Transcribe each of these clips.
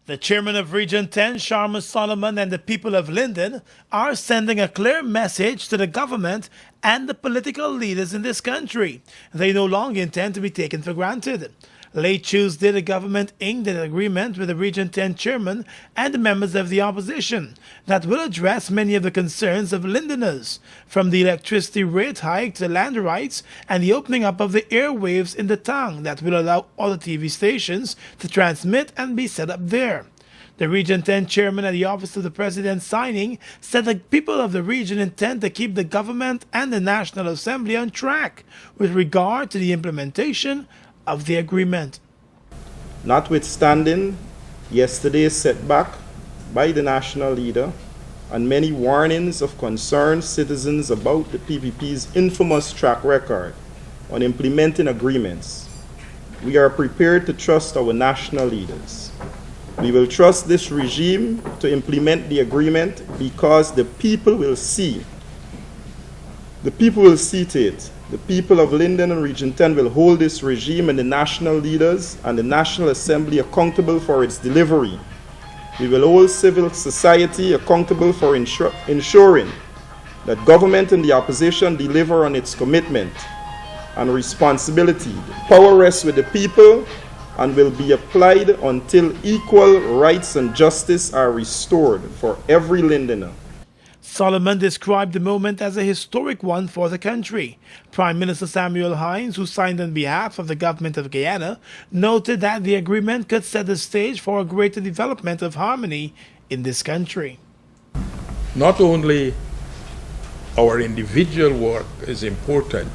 The chairman of Region 10, Sharma Solomon, and the people of Linden are sending a clear message to the government and the political leaders in this country. They no longer intend to be taken for granted. Late Tuesday, the government inked an agreement with the Region 10 chairman and the members of the opposition that will address many of the concerns of Lindeners, from the electricity rate hike to land rights and the opening up of the airwaves in the town that will allow other TV stations to transmit and be set up there. The Region 10 chairman at the Office of the President signing said the people of the region intend to keep the government and the National Assembly on track with regard to the implementation of the agreement. Notwithstanding yesterday's setback by the national leader and many warnings of concerned citizens about the PPP's infamous track record on implementing agreements, we are prepared to trust our national leaders. We will trust this regime to implement the agreement because the people will see. The people will see to it. The people of Linden and Region 10 will hold this regime and the national leaders and the National Assembly accountable for its delivery. We will hold civil society accountable for ensuring that government and the opposition deliver on its commitment and responsibility. The power rests with the people and will be applied until equal rights and justice are restored for every Lindener. Solomon described the moment as a historic one for the country. Prime Minister Samuel Hines, who signed on behalf of the government of Guyana, noted that the agreement could set the stage for a greater development of harmony in this country. Not only our individual work is important,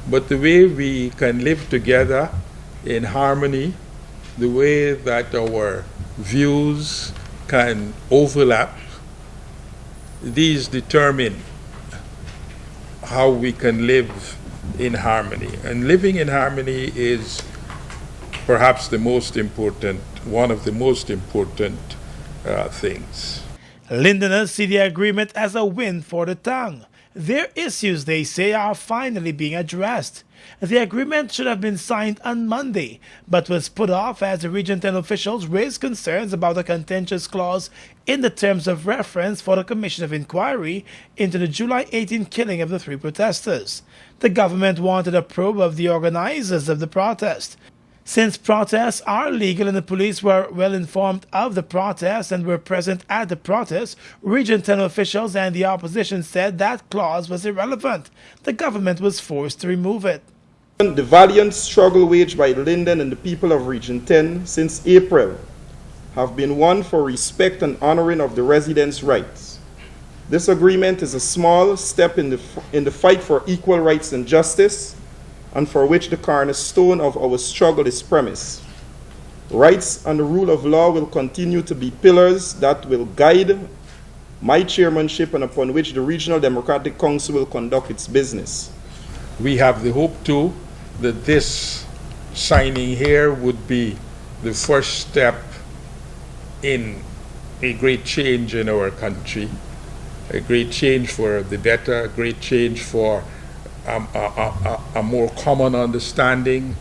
but the way we can live together in harmony, the way that our views can overlap. These determine how we can live in harmony. And living in harmony is perhaps the most important, one of the most important things. Lindeners see the agreement as a win for the town. Their issues, they say, are finally being addressed. The agreement should have been signed on Monday, but was put off as the Region 10 officials raised concerns about a contentious clause in the terms of reference for the Commission of Inquiry into the July 18 killing of the 3 protesters. The government wanted a probe of the organizers of the protest. Since protests are legal and the police were well informed of the protests and were present at the protest, Region 10 officials and the opposition said that clause was irrelevant. The government was forced to remove it. The valiant struggle waged by Linden and the people of Region 10 since April have been one for respect and honoring of the residents' rights. This agreement is a small step in the fight for equal rights and justice, and for which the cornerstone of our struggle is premised. Rights and the rule of law will continue to be pillars that will guide my chairmanship and upon which the Regional Democratic Council will conduct its business. We have the hope too that this signing here would be the first step in a great change in our country, a great change for the better, a great change for a more common understanding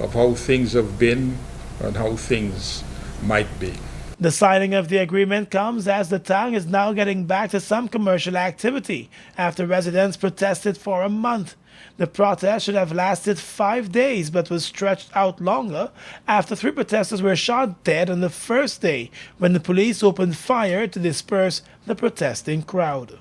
of how things have been and how things might be. The signing of the agreement comes as the town is now getting back to some commercial activity after residents protested for a month. The protest should have lasted 5 days but was stretched out longer after 3 protesters were shot dead on the first day when the police opened fire to disperse the protesting crowd.